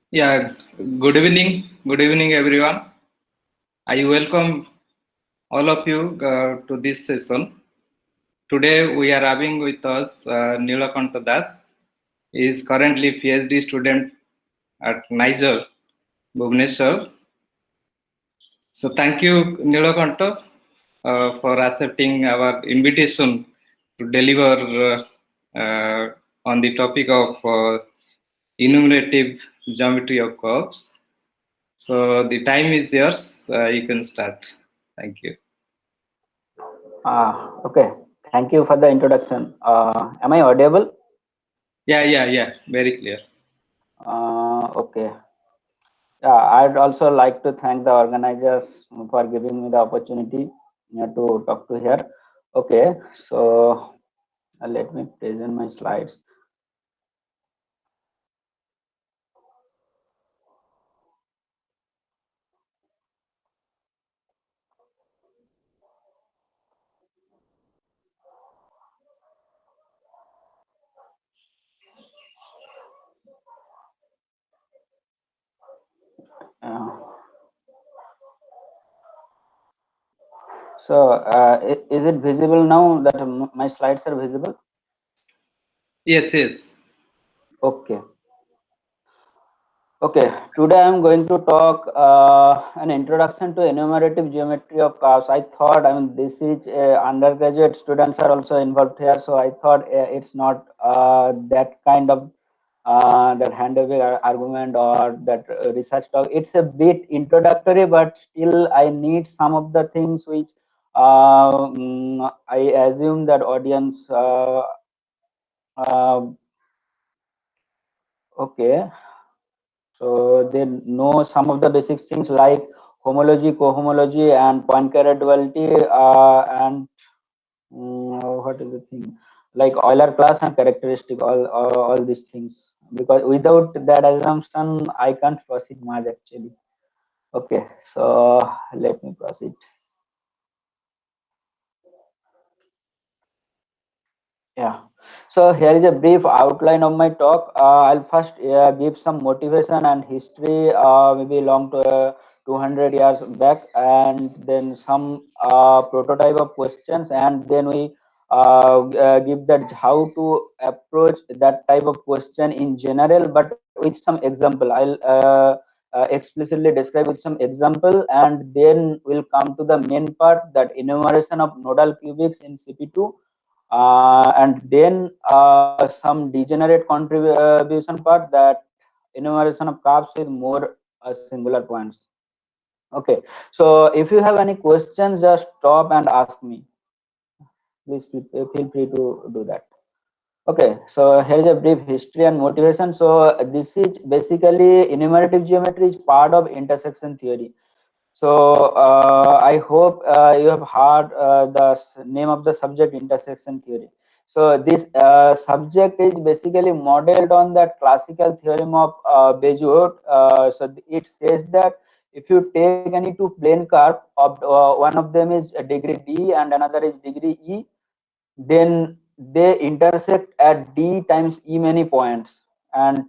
Yeah, good evening, everyone. I welcome all of you to this session. Today we are having with us Nilakanta Das. He is currently PhD student at Nigel, Bhubaneswar. So thank you, Nilakanta, for accepting our invitation to deliver on the topic of enumerative geometry of curves. So the time is yours. You can start. Thank you. Okay. Thank you for the introduction. Am I audible? Yeah. Very clear. Okay. Yeah, I'd also like to thank the organizers for giving me the opportunity to talk to here. Okay, so let me present my slides. Uh, is it visible now that my slides are visible? Yes. Okay. Okay, today I'm going to talk an introduction to enumerative geometry of curves. I thought, this is undergraduate students are also involved here, so I thought it's not that kind of that hand-waving argument or that research talk. It's a bit introductory, but still I need some of the things which I assume that audience. Uh, okay. So they know some of the basic things like homology, cohomology, and Poincare duality, and what is the thing like Euler class and characteristic, all these things. Because without that assumption, I can't proceed much actually. Okay, so let me proceed. Yeah. So here is a brief outline of my talk. I'll first give some motivation and history, maybe long to 200 years back, and then some prototype of questions, and then we give that how to approach that type of question in general, but with some example. I'll explicitly describe with some example, and then we'll come to the main part, that enumeration of nodal cubics in CP2, and then some degenerate contribution part, that enumeration of curves with more singular points. Okay, so if you have any questions, just stop and ask me. Please feel free to do that. Okay, so here is a brief history and motivation. So this is basically enumerative geometry is part of intersection theory. So I hope you have heard the name of the subject, intersection theory. So this subject is basically modeled on that classical theorem of Bézout. So it says that if you take any two plane curve of one of them is a degree d and another is degree e, then they intersect at d times e many points, and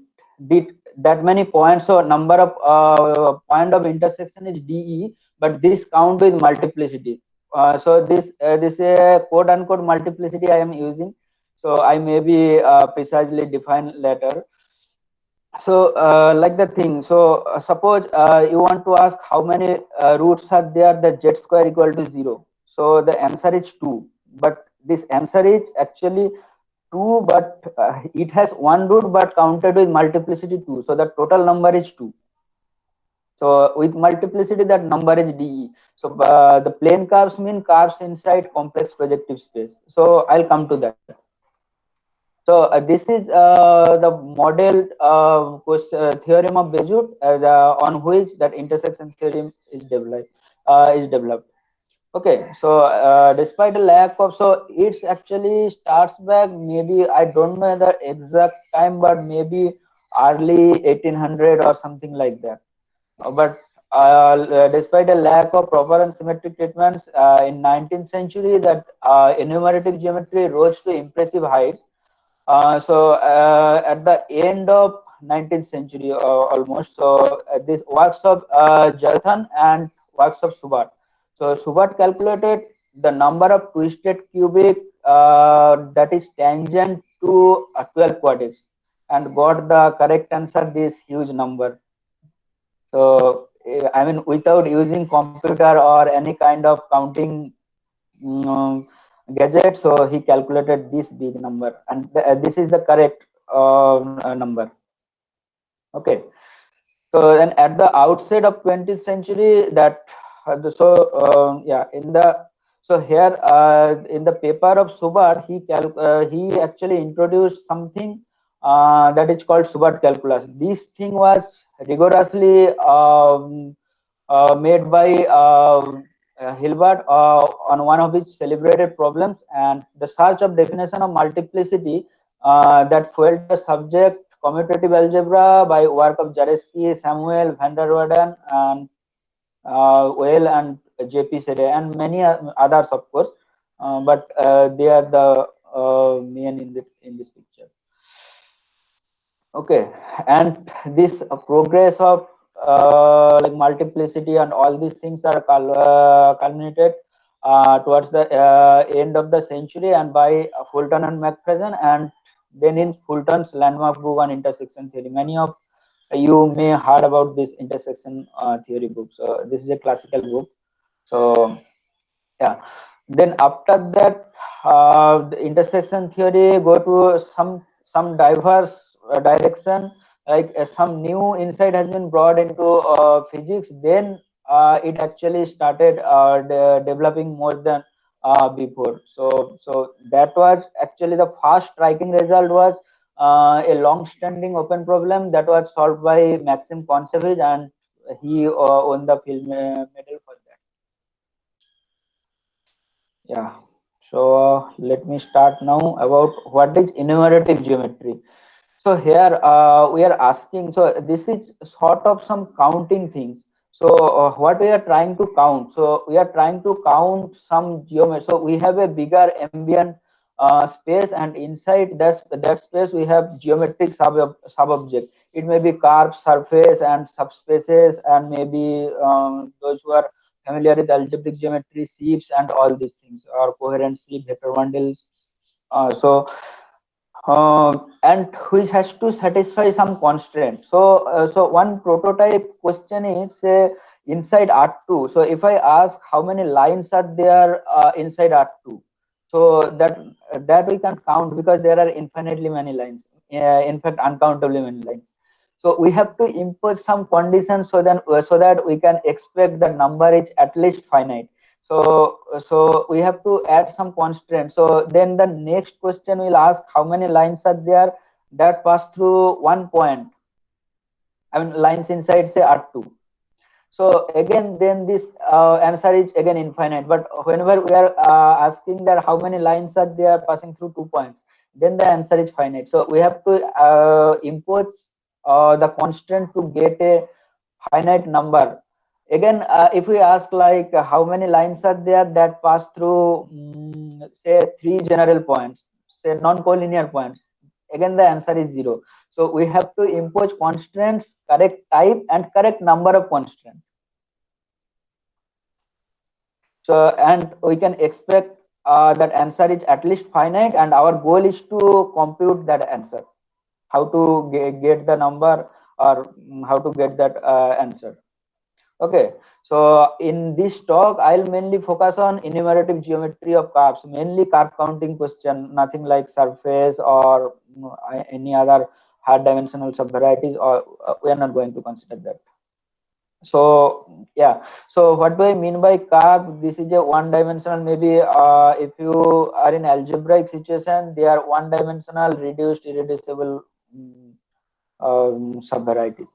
d that many points, so number of point of intersection is de, but this count with multiplicity. So this quote unquote multiplicity I am using, so I may be precisely define later. So like the thing, so suppose you want to ask how many roots are there that z square equal to 0. So the answer is 2, but this answer is actually 2, but it has one root but counted with multiplicity 2, so the total number is 2. So with multiplicity, that number is de. So the plane curves mean curves inside complex projective space. So I'll come to that. So this is the model theorem of Bézout, on which that intersection theorem is developed. Okay, so despite a lack of, so it's actually starts back, maybe I don't know the exact time, but maybe early 1800 or something like that. But despite a lack of proper and symmetric treatments in 19th century, that enumerative geometry rose to impressive heights. So at the end of 19th century almost. So these works of Jathan and works of Subat. So Subat calculated the number of twisted cubic that is tangent to 12 quadrics and got the correct answer, this huge number. So I mean, without using computer or any kind of counting gadget, so he calculated this big number, and this is the correct number. Okay, so then at the outset of 20th century, that yeah, in the so here in the paper of Subat, he actually introduced something that is called Subat calculus. This thing was rigorously made by Hilbert on one of his celebrated problems, and the search of definition of multiplicity that fueled the subject commutative algebra by work of Jareski, Samuel, van der Waden, and Weil and J.P. Sere, and many others, of course, but they are the main in this picture. Okay, and this progress of like multiplicity and all these things are culminated towards the end of the century, and by Fulton and McPherson, and then in Fulton's landmark book on intersection theory. Many of you may heard about this intersection theory book. So this is a classical book. So yeah, then after that the intersection theory go to some diverse direction, like some new insight has been brought into physics, then it actually started developing more than before. So that was actually the first striking result was a long-standing open problem that was solved by Maxim Contsevich, and he won the Field Medal for that. Yeah. So let me start now about what is enumerative geometry. So here we are asking. So this is sort of some counting things. So what we are trying to count. So we are trying to count some geometry. So we have a bigger ambient space, and inside that space we have geometric sub object. It may be curved surface and subspaces, and maybe those who are familiar with algebraic geometry, sheaves, and all these things, or coherent sheaf, vector bundles. And which has to satisfy some constraint. So one prototype question is inside R2. So if I ask how many lines are there inside R2, so that we can count, because there are infinitely many lines. In fact, uncountably many lines. So we have to impose some conditions so that we can expect the number is at least finite. So we have to add some constraints. So then the next question will ask how many lines are there that pass through one point. I mean, lines inside say R2. So again, then this answer is again infinite. But whenever we are asking that how many lines are there passing through 2 points, then the answer is finite. So we have to impose the constraint to get a finite number. Again, if we ask like how many lines are there that pass through say 3 general points, say non-collinear points, again the answer is 0. So we have to impose constraints, correct type and correct number of constraints. So, and we can expect that answer is at least finite, and our goal is to compute that answer. How to get the number, or how to get that answer. Okay, so in this talk, I'll mainly focus on enumerative geometry of curves, mainly curve counting question, nothing like surface or any other hard dimensional subvarieties, or we are not going to consider that. So yeah, so what do I mean by curve? This is a one dimensional, maybe if you are in algebraic situation, they are one dimensional reduced irreducible subvarieties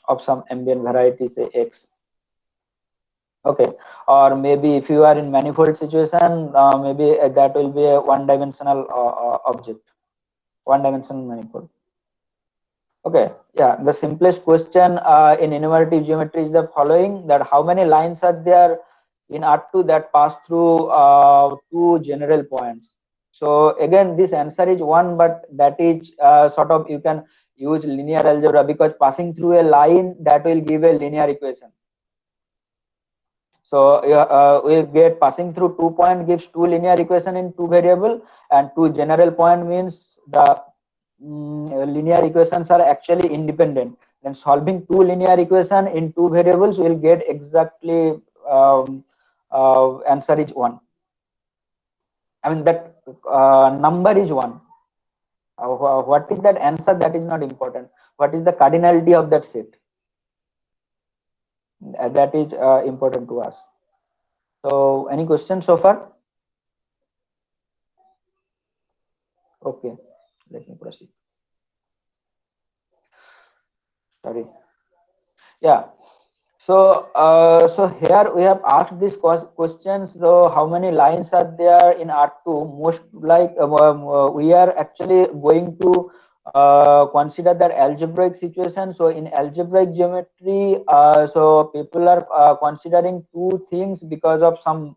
of some ambient variety, say X. Okay, or maybe if you are in manifold situation, maybe that will be a one dimensional object, one dimensional manifold. Okay, yeah, the simplest question in enumerative geometry is the following: that how many lines are there in R2 that pass through two general points? So again, this answer is one, but that is sort of, you can use linear algebra, because passing through a line, that will give a linear equation. So we get passing through 2 point gives two linear equation in two variable, and two general point means the linear equations are actually independent. Then solving two linear equation in two variables will get exactly answer is 1. I mean that number is 1. What is that answer? That is not important. What is the cardinality of that set? That is important to us. So, any questions so far? Okay, let me proceed. Sorry. Yeah. So, so here we have asked these questions. So, how many lines are there in R2? Most like we are actually going to consider that algebraic situation. So, in algebraic geometry, so people are considering two things because of some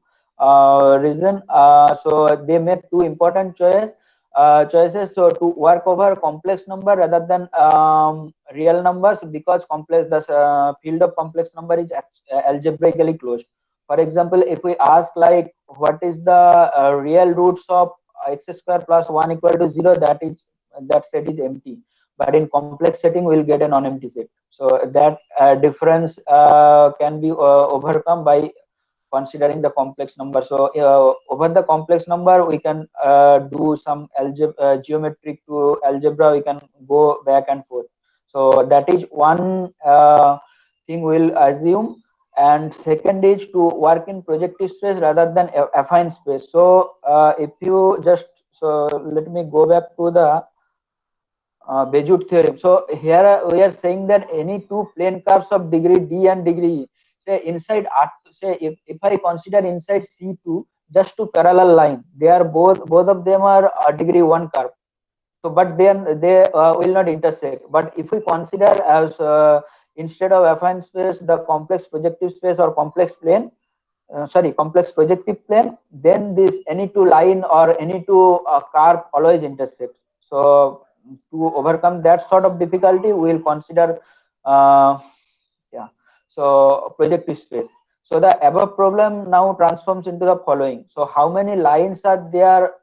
reason. So, they made two important choices. So to work over complex number rather than real numbers, because complex the field of complex number is algebraically closed. For example, if we ask like what is the real roots of x square plus 1 equal to 0, that set is empty. But in complex setting we'll get a non-empty set. So that difference can be overcome by considering the complex number. So over the complex number we can do some geometric to algebra, we can go back and forth. So that is one thing we'll assume. And second is to work in projective space rather than affine space. So if you just, so let me go back to the Béjout theorem. So here we are saying that any two plane curves of degree d and degree e, say inside R, say if I consider inside C2 just two parallel line, they are both of them are degree 1 curve. So but then they will not intersect. But if we consider as instead of affine space the complex projective space or complex plane, sorry, complex projective plane, then this any two line or any two curve always intersect. So to overcome that sort of difficulty, we will consider yeah, so projective space. So the above problem now transforms into the following. So how many lines are there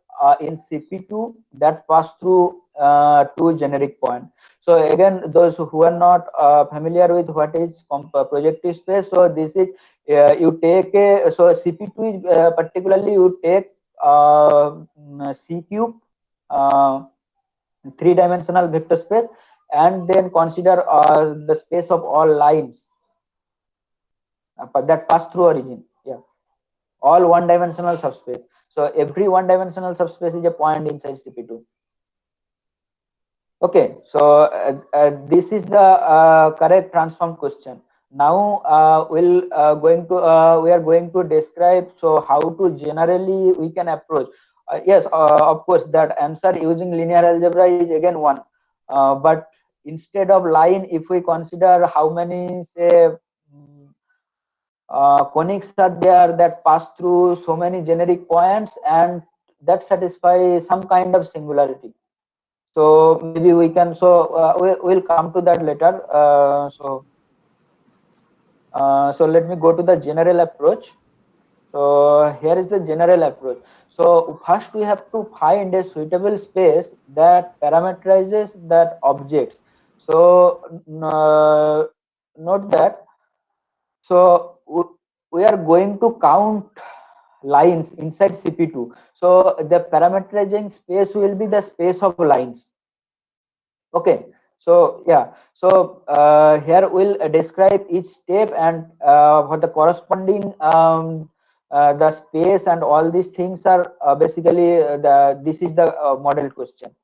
in CP2 that pass through two generic point? So again, those who are not familiar with what is projective space, so this is you take a, so CP2 is particularly you take C cube, three-dimensional vector space, and then consider the space of all lines that pass through origin. Yeah, all one-dimensional subspace. So every one-dimensional subspace is a point inside CP2. Okay, so this is the correct transform question. Now we are going to describe so how to generally we can approach. Yes, of course that answer using linear algebra is again 1, but instead of line, if we consider how many say conics are there that pass through so many generic points and that satisfy some kind of singularity. So maybe we can, so we'll come to that later. So let me go to the general approach. So here is the general approach. So first we have to find a suitable space that parameterizes that objects. So note that, so we are going to count lines inside CP2. So the parameterizing space will be the space of lines. Okay, so yeah, so here we'll describe each step and for the corresponding the space and all these things are basically this is the model question.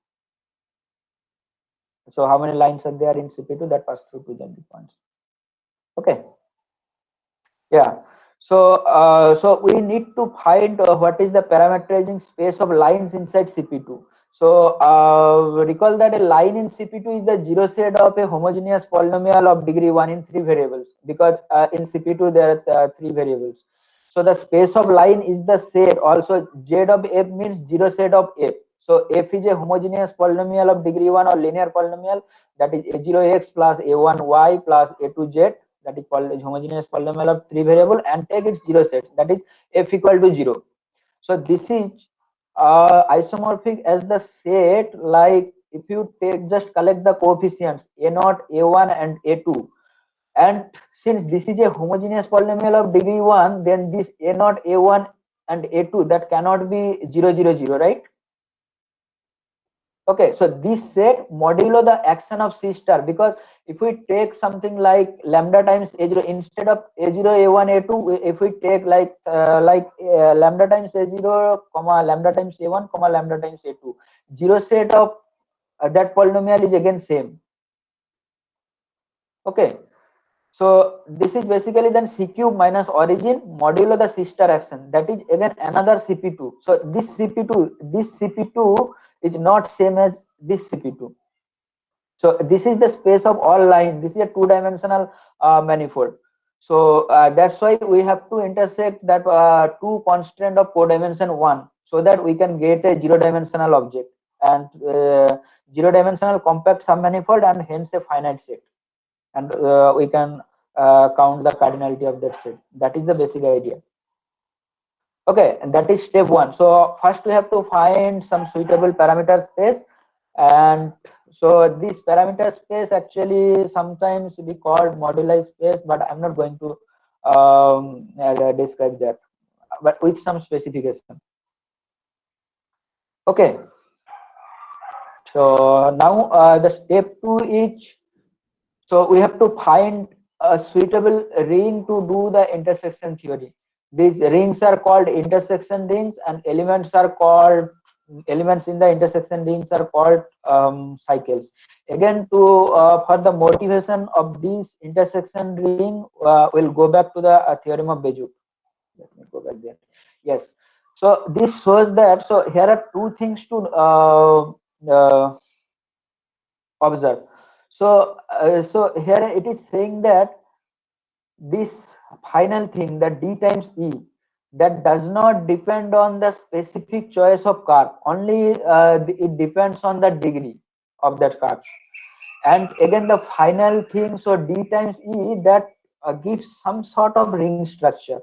So how many lines are there in CP2 that pass through two generic points? Okay, yeah. So so we need to find what is the parameterizing space of lines inside CP2. So recall that a line in CP2 is the zero set of a homogeneous polynomial of degree 1 in 3 variables, because in CP2 there are 3 variables. So the space of line is the set, also Z of F means zero set of F. So f is a homogeneous polynomial of degree 1 or linear polynomial, that is a0x plus a1y plus a2z, that is homogeneous polynomial of 3 variable, and take its 0 set, that is f equal to 0. So this is isomorphic as the set, like if you take just collect the coefficients a0, a1 and a2, and since this is a homogeneous polynomial of degree 1, then this a0, a1 and a2, that cannot be 0 0 0, right? Okay, so this set modulo the action of C star, because if we take something like lambda times a0 instead of a0, a1, a2, if we take lambda times a0 comma lambda times a1 comma lambda times a2, zero set of that polynomial is again same. Okay, so this is basically then C cube minus origin modulo the C star action, that is again another CP2. So this CP2 is not same as this CP2. So this is the space of all lines. This is a two-dimensional manifold. So that's why we have to intersect that two constraint of codimension 1, so that we can get a zero-dimensional object, and zero-dimensional compact submanifold, and hence a finite set, and we can count the cardinality of that set. That is the basic idea. Okay, and that is step 1. So first we have to find some suitable parameter space, and so this parameter space actually sometimes be called moduli space, but I'm not going to describe that, but with some specification. Okay, so now the step 2 is, so we have to find a suitable ring to do the intersection theory. These rings are called intersection rings, and elements in the intersection rings are called cycles. Again, for the motivation of this intersection ring, we'll go back to the theorem of Bézout. Let me go back there. Yes. So this shows that. So here are two things to observe. So here it is saying that this final thing, that d times e, that does not depend on the specific choice of curve, only it depends on the degree of that curve. And again the final thing, so d times e, that gives some sort of ring structure,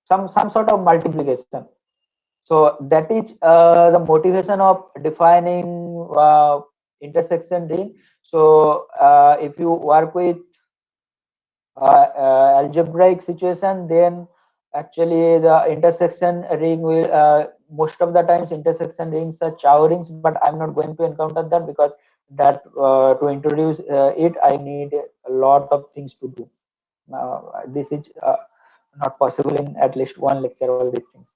some sort of multiplication. So that is the motivation of defining intersection ring. So if you work with algebraic situation, then actually the intersection ring will most of the times intersection rings are Chow rings, but I'm not going to encounter that, because that to introduce it I need a lot of things to do. This is not possible in at least one lecture, all these things.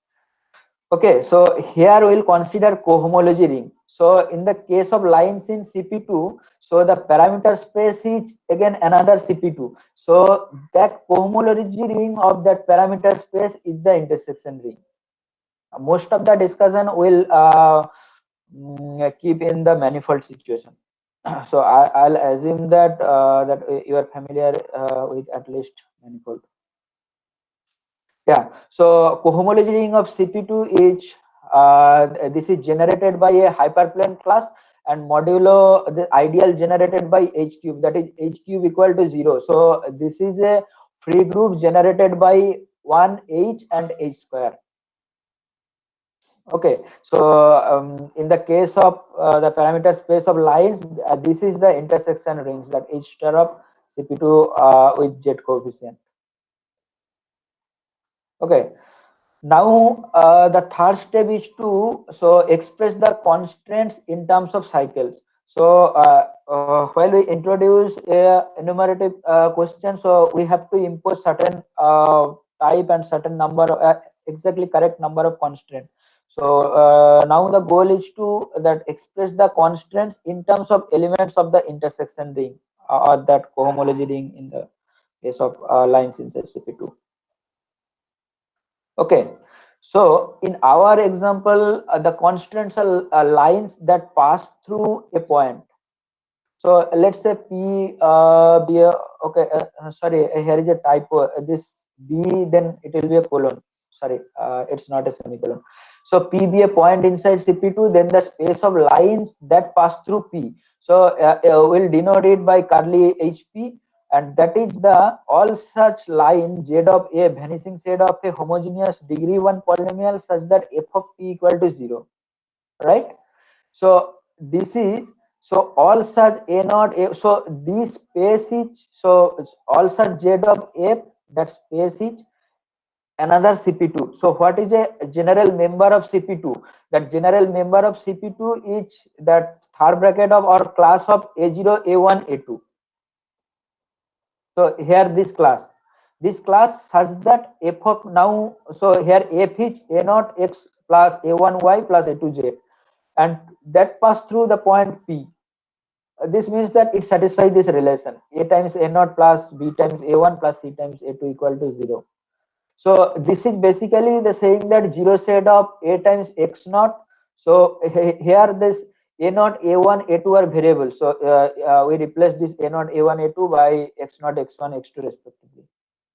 Okay, so here we'll consider cohomology ring. So in the case of lines in CP2, so the parameter space is again another CP2. So that cohomology ring of that parameter space is the intersection ring. Most of the discussion will keep in the manifold situation. So I'll assume that you are familiar with at least manifold. Yeah, so cohomology ring of CP2 is this is generated by a hyperplane class, and modulo the ideal generated by H cube, that is H cube equal to 0. So this is a free group generated by 1 H and H square. Okay, so in the case of the parameter space of lines, this is the intersection rings, that H star of CP2 with Z coefficient. Okay, now the third step is to express the constraints in terms of cycles. So while we introduce a enumerative question, so we have to impose certain type and certain number exactly correct number of constraints. So now the goal is to that express the constraints in terms of elements of the intersection ring, or that cohomology ring in the case of lines inside CP2. Okay, so in our example, the constraints are lines that pass through a point. So let's say P be a, okay, sorry, here is a typo. This B, then it will be a colon. Sorry, it's not a semicolon. So P be a point inside CP2, then the space of lines that pass through P. So we'll denote it by curly HP, and that is the all such line Z of A vanishing set of a homogeneous degree 1 polynomial such that f of P equal to 0, right? So this is, so all such a naught a, so this space is, so it's all such Z of F, that space is another CP2. So what is a general member of CP2? That general member of CP2 is that third bracket of or class of A0, A1, A2. So here this class such that f of now, so here f is A0 x plus A1 y plus A2 z, and that pass through the point P. This means that it satisfies this relation A times A0 plus B times A1 plus C times A2 equal to 0. So this is basically the saying that zero set of A times x naught. So here this A naught, A1, A2 are variables. So we replace this A naught, A1, A2 by x naught, x1, x2 respectively.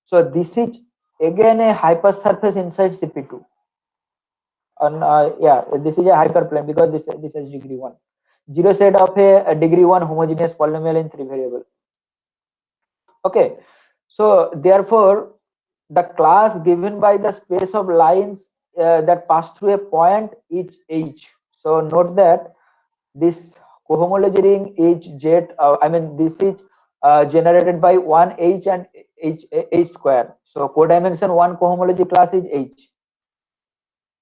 So this is again a hypersurface inside CP2. And yeah, this is a hyperplane because this is degree 1. Zero set of a degree 1 homogeneous polynomial in 3 variable. Okay, so therefore the class given by the space of lines that pass through a point is H. So note that this cohomology ring H jet, I mean this is generated by one H and H square. So codimension 1 cohomology class is H,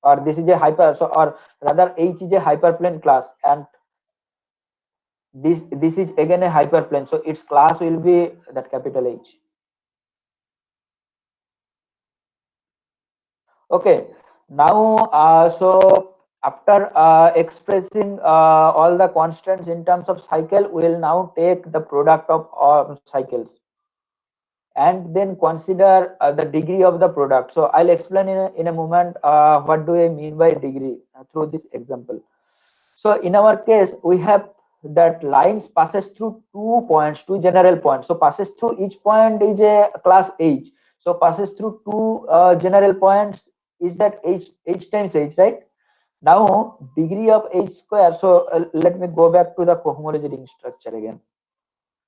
or this is a hyper, so or rather H is a hyperplane class, and this is again a hyperplane, so its class will be that capital H. Okay, now so after expressing all the constants in terms of cycle, we will now take the product of cycles and then consider the degree of the product. So I'll explain in a moment what do I mean by degree through this example. So in our case, we have that lines passes through 2 points, 2 general points. So passes through each point is a class H. So passes through 2 general points is that H times H, right? Now degree of H square. So let me go back to the cohomology ring structure again.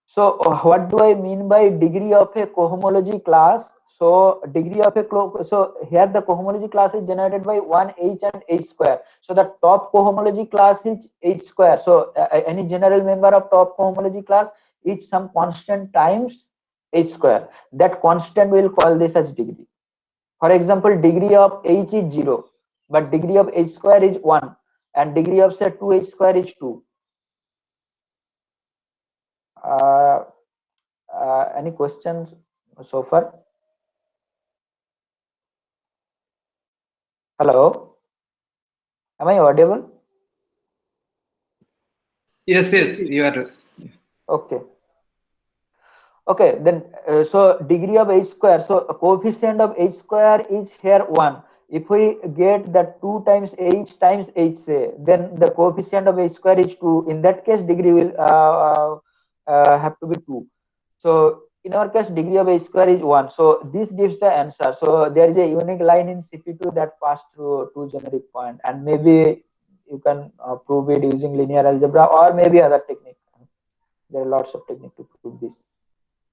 So what do I mean by degree of a cohomology class? So degree of a so here the cohomology class is generated by one H and H square. So the top cohomology class is H square. So any general member of top cohomology class is some constant times H square. That constant will call this as degree. For example, degree of H is 0, but degree of H square is 1, and degree of say 2H square is 2. Uh, any questions so far? Hello, am I audible? Yes, you are. Okay. Okay, then so degree of H square. So coefficient of H square is here 1. If we get that 2 times H say, then the coefficient of H square is 2. In that case, degree will have to be 2. So in our case, degree of H square is 1. So this gives the answer. So there is a unique line in CP2 that pass through 2 generic point, and maybe you can prove it using linear algebra or maybe other technique. There are lots of technique to prove this.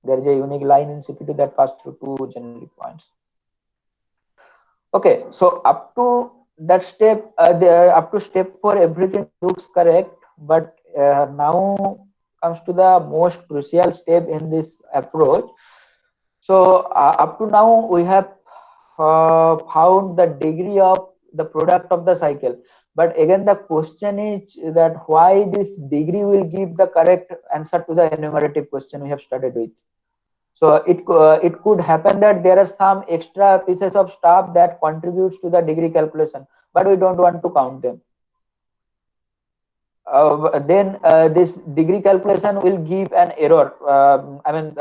There is a unique line in CP2 that pass through 2 generic points. Okay, so up to that step, up to step 4, everything looks correct. But now comes to the most crucial step in this approach. So up to now, we have found the degree of the product of the cycle. But again, the question is that why this degree will give the correct answer to the enumerative question we have started with. So it could happen that there are some extra pieces of stuff that contributes to the degree calculation, but we don't want to count them. Then this degree calculation will give an error. I mean,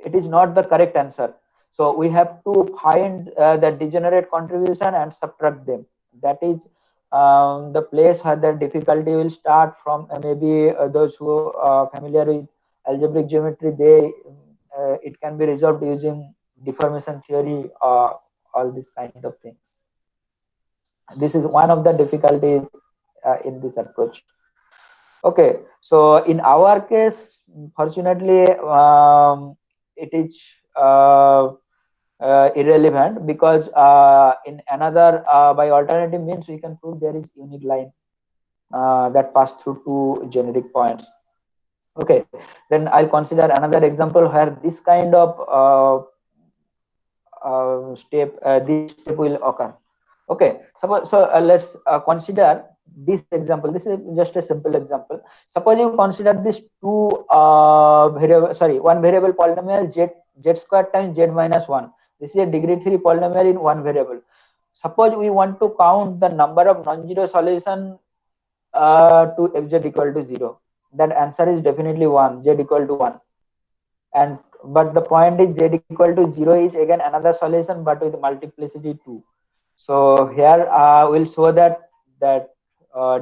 it is not the correct answer. So we have to find the degenerate contribution and subtract them. That is the place where the difficulty will start from. Maybe those who are familiar with algebraic geometry, they it can be resolved using deformation theory or all these kind of things. This is one of the difficulties in this approach. Okay, so in our case, fortunately, it is uh, irrelevant, because in another by alternative means we can prove there is unique line that pass through two generic points. Okay, then I'll consider another example where this kind of this step will occur. Okay, suppose, so let's consider this example. This is just a simple example. Suppose you consider this two variable, sorry, one variable polynomial z square times z minus 1. This is a degree 3 polynomial in one variable. Suppose we want to count the number of non-zero solution to fz equal to 0. That answer is definitely 1, z equal to 1. And but the point is z equal to 0 is again another solution, but with multiplicity 2. So here we'll show that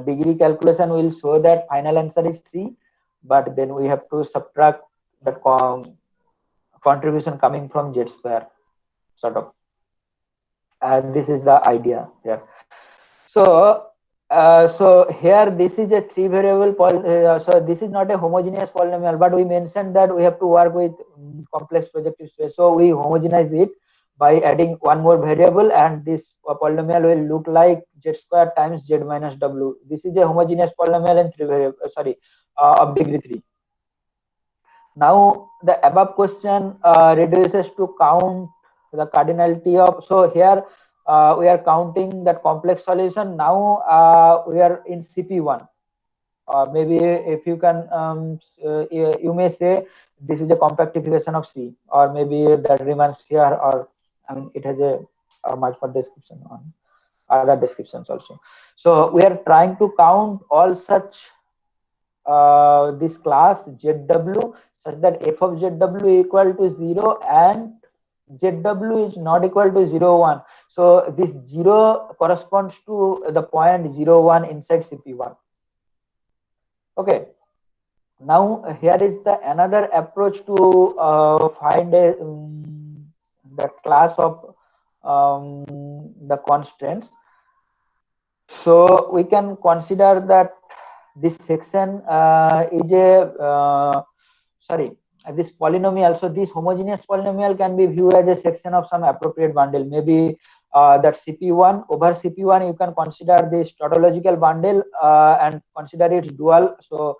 degree calculation will show that final answer is 3, but then we have to subtract the contribution coming from z square, sort of. And this is the idea here. So so here this is a three variable so this is not a homogeneous polynomial, but we mentioned that we have to work with complex projective space, so we homogenize it by adding one more variable, and this polynomial will look like z square times z minus w. This is a homogeneous polynomial in three variable, of degree 3. Now the above question reduces to count the cardinality of, so here we are counting that complex solution. Now we are in CP1, or maybe if you can you may say this is a compactification of C, or maybe that Riemann sphere, or I mean it has a much more description on other descriptions also. So we are trying to count all such this class ZW such that f of ZW equal to 0 and ZW is not equal to 0, 1. So this 0 corresponds to the point 0, 1 inside CP1. Okay. Now here is the another approach to find a the class of the constants. So we can consider that this section is a this polynomial. So this homogeneous polynomial can be viewed as a section of some appropriate bundle. Maybe that CP1 over CP1, you can consider this tautological bundle and consider its dual. So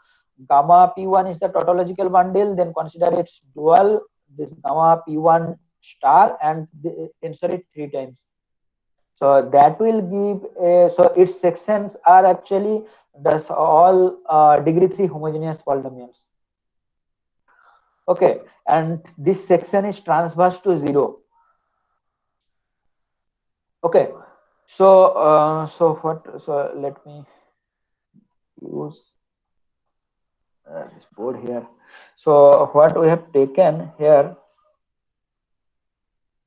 gamma P1 is the tautological bundle, then consider its dual, this gamma P1 star, and tensor it 3 times. So that will give so its sections are actually thus all degree 3 homogeneous polynomials. Okay, and this section is transverse to 0. Okay, so so let me use this board here. So what we have taken here,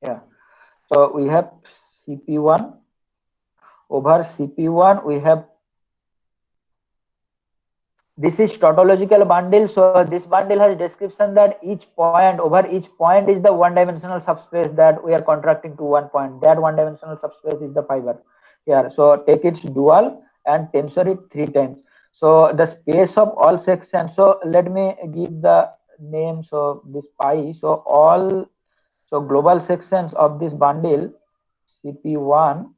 yeah, so we have CP1 over CP1, we have this is tautological bundle. So this bundle has description that each point over each point is the one dimensional subspace that we are contracting to one point. That one dimensional subspace is the fiber here. So take its dual and tensor it 3 times. So the space of all sections, so let me give the name, so this pi, so all, so global sections of this bundle CP1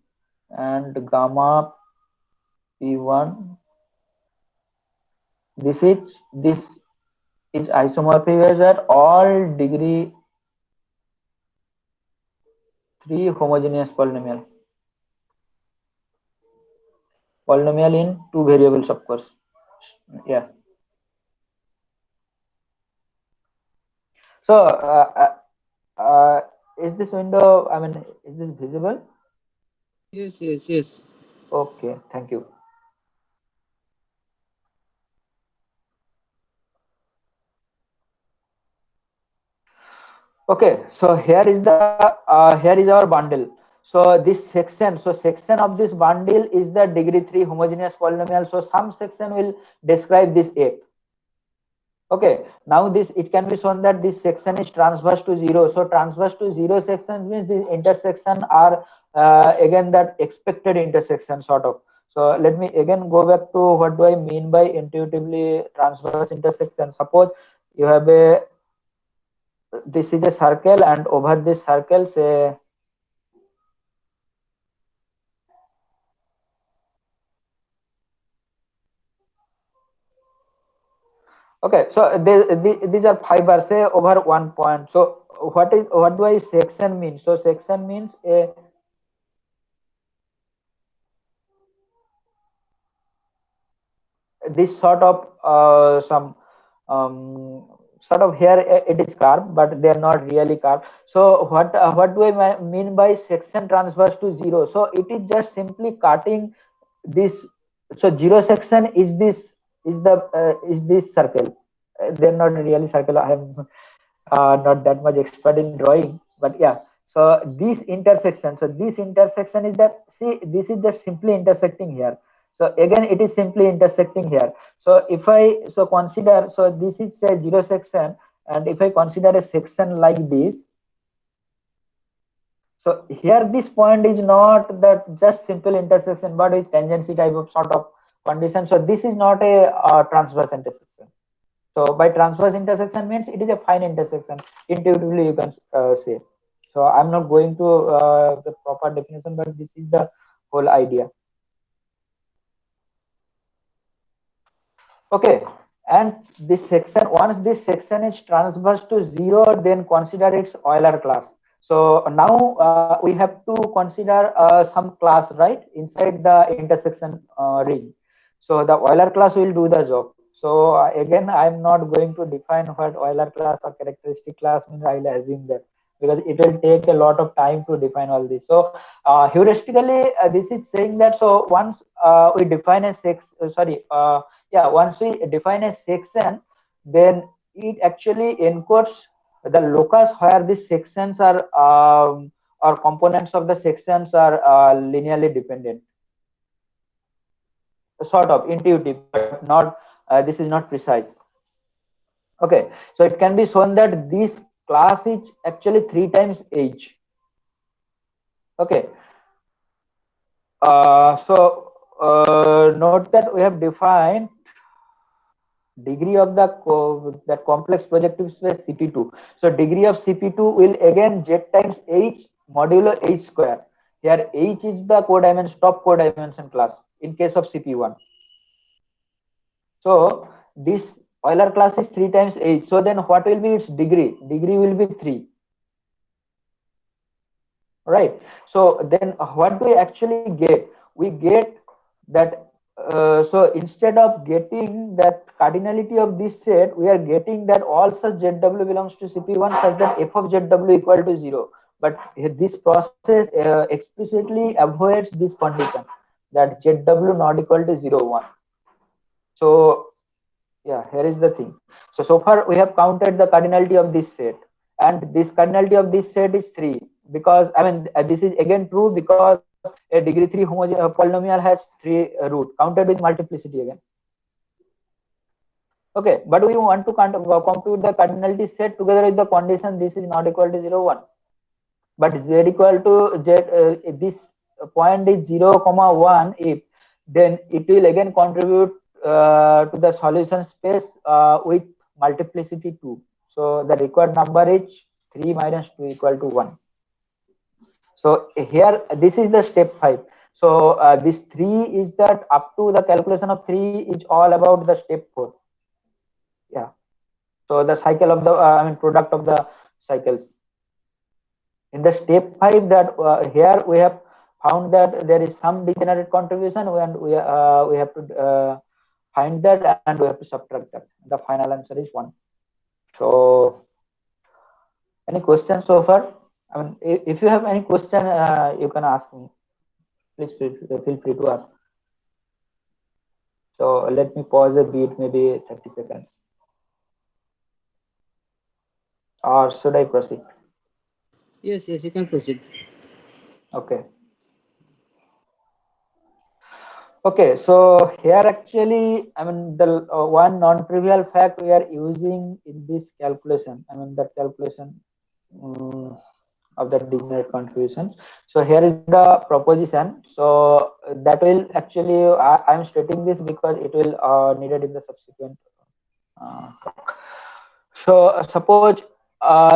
and gamma P1, this is isomorphic at all degree 3 homogeneous polynomial in 2 variables, of course. Yeah. So is this window, I mean, is this visible? Yes, yes, yes. Okay, thank you. Okay, so here is our bundle. So this section, so section of this bundle is the degree 3 homogeneous polynomial. So some section will describe this F. Okay, now this it can be shown that this section is transverse to zero. So transverse to zero section means this intersection are again that expected intersection sort of. So let me again go back to what do I mean by intuitively transverse intersection. Suppose you have a this is a circle and over this circle say okay, so these are fibers say over one point. So what do I section mean? So section means a this sort of some sort of here it is carved, but they are not really carved. So what do I mean by section transverse to zero? So it is just simply cutting this. So zero section is this circle. They're not really circle. I am not that much expert in drawing, but yeah. So this intersection is that, see, this is just simply intersecting here. So again it is simply intersecting here. So if I so consider, so this is a zero section, and if I consider a section like this, so here this point is not that just simple intersection, but it's tangency type of sort of condition. So this is not a transverse intersection. So by transverse intersection means it is a fine intersection. Intuitively, you can say. So I'm not going to the proper definition, but this is the whole idea. Okay, and this section, once this section is transverse to zero, then consider its Euler class. So now we have to consider some class, right, inside the intersection ring. So the Euler class will do the job. So again, I'm not going to define what Euler class or characteristic class means. I'll assume that because it will take a lot of time to define all this. So heuristically, this is saying that so once we define a once we define a section, then it actually encodes the locus where these sections are or components of the sections are linearly dependent, sort of intuitive, but not this is not precise. Okay, so it can be shown that this class is actually 3 times h. Okay, note that we have defined degree of the that complex projective space CP2. So degree of CP2 will again z times h modulo h square. Here h is the codimension, top codimension class in case of CP1. So this Euler class is 3 times h. So then what will be its degree? Degree will be 3. Right. So then what do we actually get? We get that so instead of getting that cardinality of this set, we are getting that all such ZW belongs to CP1 such that f of ZW equal to 0. But this process explicitly avoids this condition that ZW not equal to 0, 1. So yeah, here is the thing. So far we have counted the cardinality of this set, and this cardinality of this set is 3, because I mean this is again true because a degree 3 polynomial has 3 root counted with multiplicity again. Okay, but we want to compute the cardinality set together with the condition this is not equal to 0, 1. But z equal to z this point is 0, 1, if then it will again contribute to the solution space with multiplicity 2. So the required number is 3 minus 2 equal to 1. So here this is the step 5. So this 3 is that up to the calculation of 3 is all about the step 4. Yeah. So the cycle of the I mean product of the cycles. In the step 5, that here we have found that there is some degenerate contribution, and we have to find that and we have to subtract that. The final answer is 1. So any questions so far? I mean, if you have any question, you can ask me. Please feel free to ask. So let me pause a bit, maybe 30 seconds. Or should I proceed? Yes, yes, you can proceed. Okay. Okay, so here actually, I mean, the one non-trivial fact we are using in this calculation, I mean, the calculation um, of the degenerate contributions. So here is the proposition. So that will actually, I am stating this because it will needed in the subsequent talk. So suppose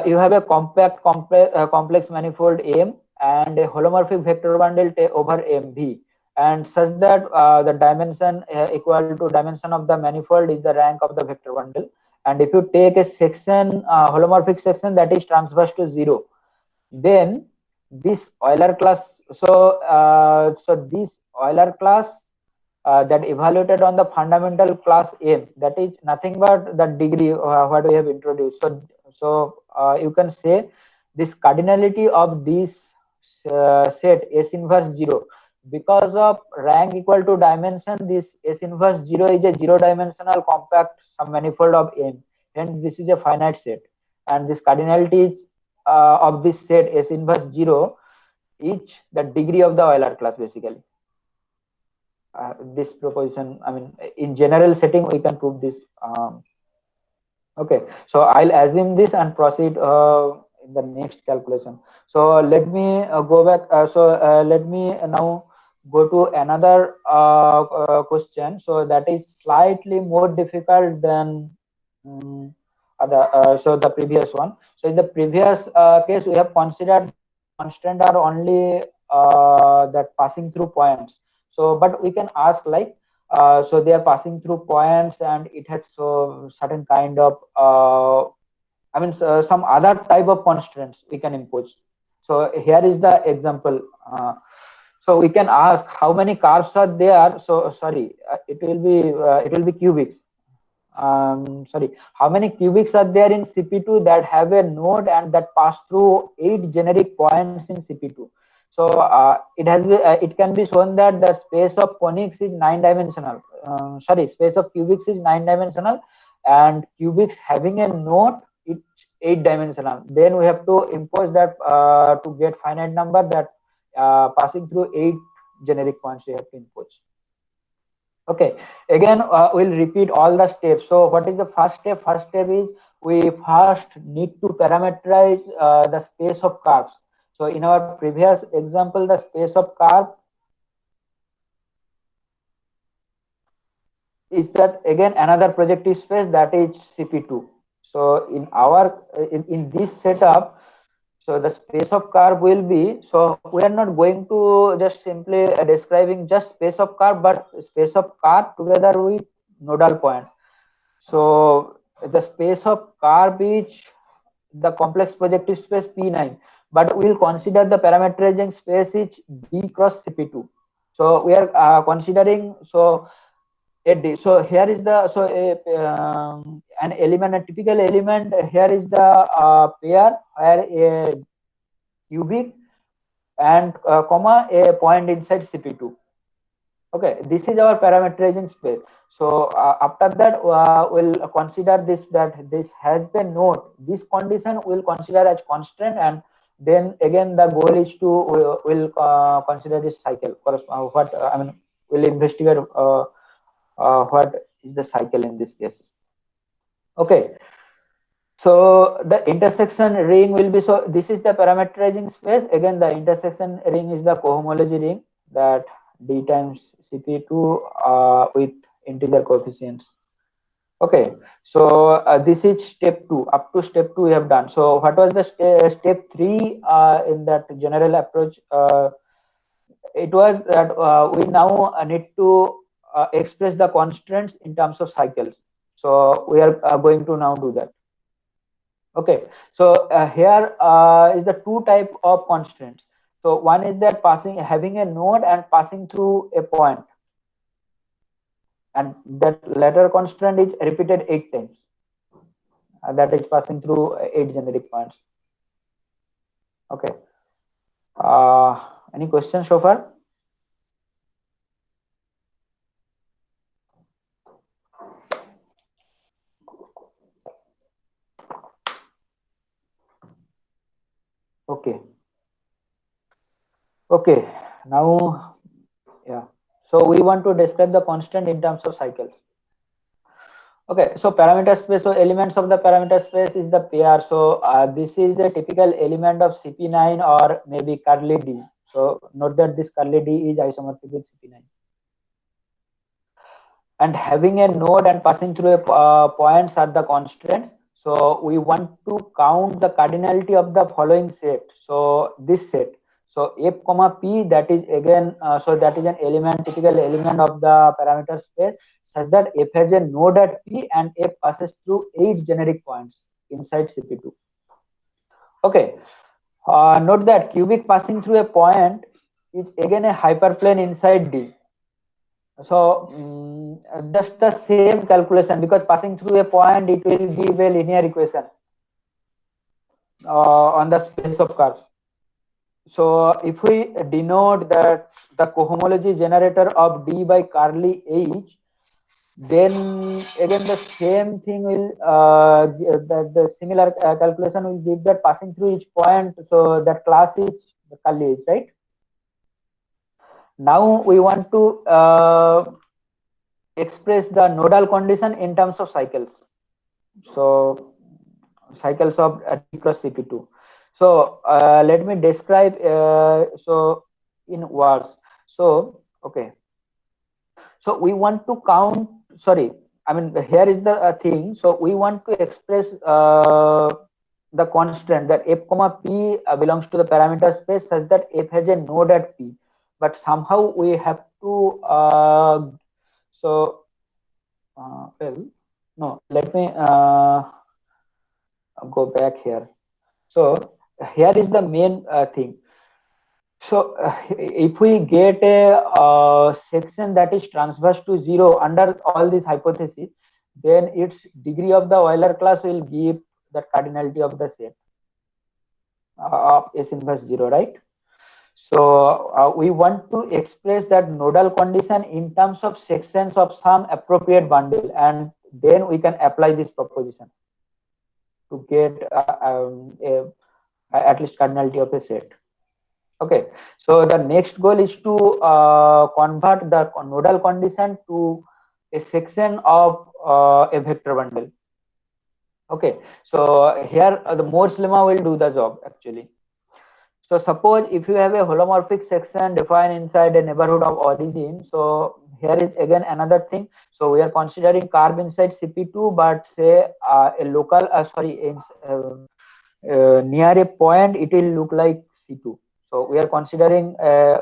you have a complex manifold M and a holomorphic vector bundle over MV, and such that the dimension equal to dimension of the manifold is the rank of the vector bundle. And if you take a section, holomorphic section that is transverse to 0, then this Euler class, so this Euler class that evaluated on the fundamental class M, that is nothing but the degree what we have introduced. So you can say this cardinality of this set S inverse 0, because of rank equal to dimension, this S inverse 0 is a zero dimensional compact submanifold of M, and this is a finite set, and this cardinality of this set S inverse 0 is the degree of the Euler class basically. This proposition, I mean, in general setting we can prove this. Okay, so I'll assume this and proceed in the next calculation. So let me go back. Let me now go to another question. So that is slightly more difficult than um, the previous one. So in the previous case, we have considered constant are only that passing through points. So, but we can ask like, so they are passing through points and it has so certain kind of I mean some other type of constraints we can impose. So here is the example. So we can ask how many curves are there. So sorry, it will be cubics. Sorry, how many cubics are there in CP2 that have a node and that pass through 8 generic points in CP2? So it can be shown that the space of conics is 9-dimensional. Sorry, space of cubics is 9-dimensional, and cubics having a node it's 8-dimensional. Then we have to impose that to get finite number that passing through 8 generic points we have to impose. Okay, again we'll repeat all the steps. So what is the first step? First step is we first need to parameterize the space of curves. So in our previous example, the space of curve is that again another projective space that is CP2. So in our in this setup, so the space of curve will be, so we are not going to just simply describing just space of curve, but space of curve together with nodal point. So the space of curve is the complex projective space P9, but we'll consider the parameterizing space is D cross CP2. So we are considering so here is the an element, a typical element. Here is the pair where a cubic and comma a point inside CP2. Okay, this is our parameterizing space. So after that we'll consider this, that this has the node. This condition we'll consider as constant, and then again the goal is to we'll consider this cycle. What I mean, we'll investigate what is the cycle in this case. Okay, so the intersection ring will be, so this is the parameterizing space. Again, the intersection ring is the cohomology ring that D times CP2 with integer coefficients. Okay, so this is step 2. Up to step 2 we have done. So what was the step 3 in that general approach? It was that we now need to express the constraints in terms of cycles. So we are going to now do that. Okay, so here is the two type of constraints. So one is that having a node and passing through a point, and that latter constraint is repeated 8 times. That is passing through 8 generic points. Okay. Any questions so far? Okay. Okay. Now, yeah. So we want to describe the constant in terms of cycles. Okay, so parameter space, so elements of the parameter space is the pair. So this is a typical element of CP9 or maybe curly D. So note that this curly D is isomorphic with CP9. And having a node and passing through a points are the constraints. So we want to count the cardinality of the following set. So this set. So f comma p, that is again, so that is an element, typical element of the parameter space, such that f has a node at p and f passes through 8 generic points inside CP2. Okay. Note that cubic passing through a point is again a hyperplane inside D. So just the same calculation, because passing through a point it will give a linear equation on the space of curves. So if we denote that the cohomology generator of D by curly H, then again the same thing will the similar calculation will give that passing through each point, so that class is the curly H, right? Now we want to express the nodal condition in terms of cycles. So cycles of D cross CP2. So let me describe so in words. So okay, so we want to count, sorry, I mean here is the thing. So we want to express the constant that f comma p belongs to the parameter space such that f has a node at p, but somehow we have to well, no, let me go back here. So here is the main thing. So if we get a section that is transverse to 0 under all these hypotheses, then its degree of the Euler class will give the cardinality of the set of S inverse 0, right? So we want to express that nodal condition in terms of sections of some appropriate bundle, and then we can apply this proposition to get at least cardinality of a set. Okay, so the next goal is to convert the nodal condition to a section of a vector bundle. Okay, so here the Moore's lemma will do the job actually. So suppose if you have a holomorphic section defined inside a neighborhood of origin, so here is again another thing. So we are considering curve inside CP2, but say a local, near a point, it will look like C2. So we are considering a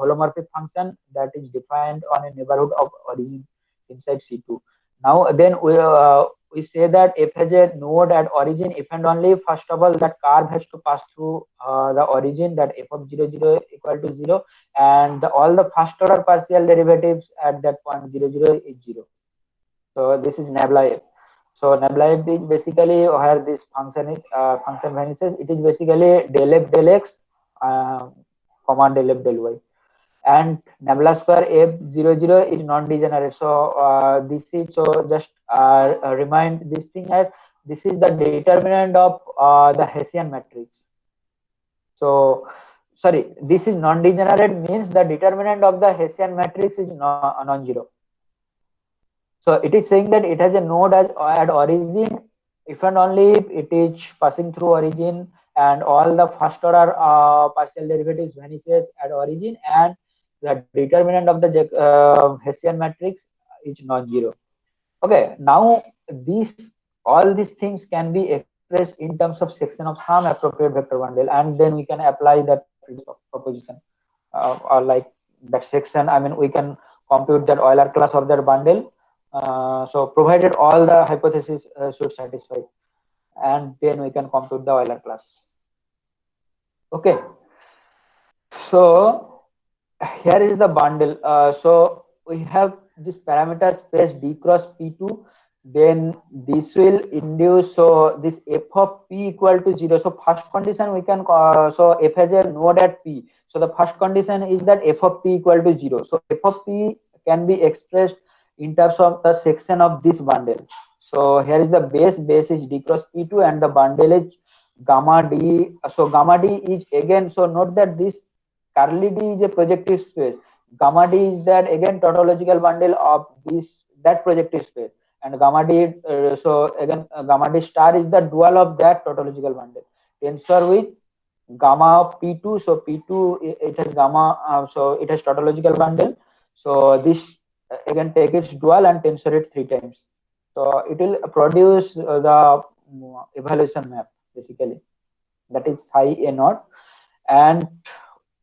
holomorphic function that is defined on a neighborhood of origin inside C2. Now then we say that f has a node at origin if and only, first of all, that curve has to pass through the origin, that f of 0, 0 equal to 0, and all the first order partial derivatives at that point 0, 0 is 0. So this is nabla f. So nabla f is basically where this function is function vanishes. It is basically del f del x comma del f del y. And nabla square f00 is non-degenerate. So this is, so just remind this thing as this is the determinant of the Hessian matrix. So sorry, this is non-degenerate means the determinant of the Hessian matrix is non-zero. So it is saying that it has a node at origin if and only if it is passing through origin and all the first order partial derivatives vanishes at origin, and the determinant of the Hessian matrix is non-zero. Okay, now all these things can be expressed in terms of section of some appropriate vector bundle, and then we can apply that proposition or like that section. I mean, we can compute that Euler class of that bundle. So provided all the hypotheses should satisfy, and then we can compute the Euler class. Okay, so here is the bundle. So we have this parameter space D cross P2, then this will induce, so this f of p equal to 0. So first condition we can so f has a node at p, so the first condition is that f of p equal to 0. So f of p can be expressed in terms of the section of this bundle. So here is the base is D cross P2 and the bundle is gamma D. So gamma D is again, so note that this curly D is a projective space. Gamma D is that again tautological bundle of this that projective space, and gamma D. So again, gamma D star is the dual of that tautological bundle. Tensor with gamma P2. So P2 it has gamma. So it has tautological bundle. So this again take its dual and tensor it 3 times. So it will produce the evaluation map basically. That is psi a naught, and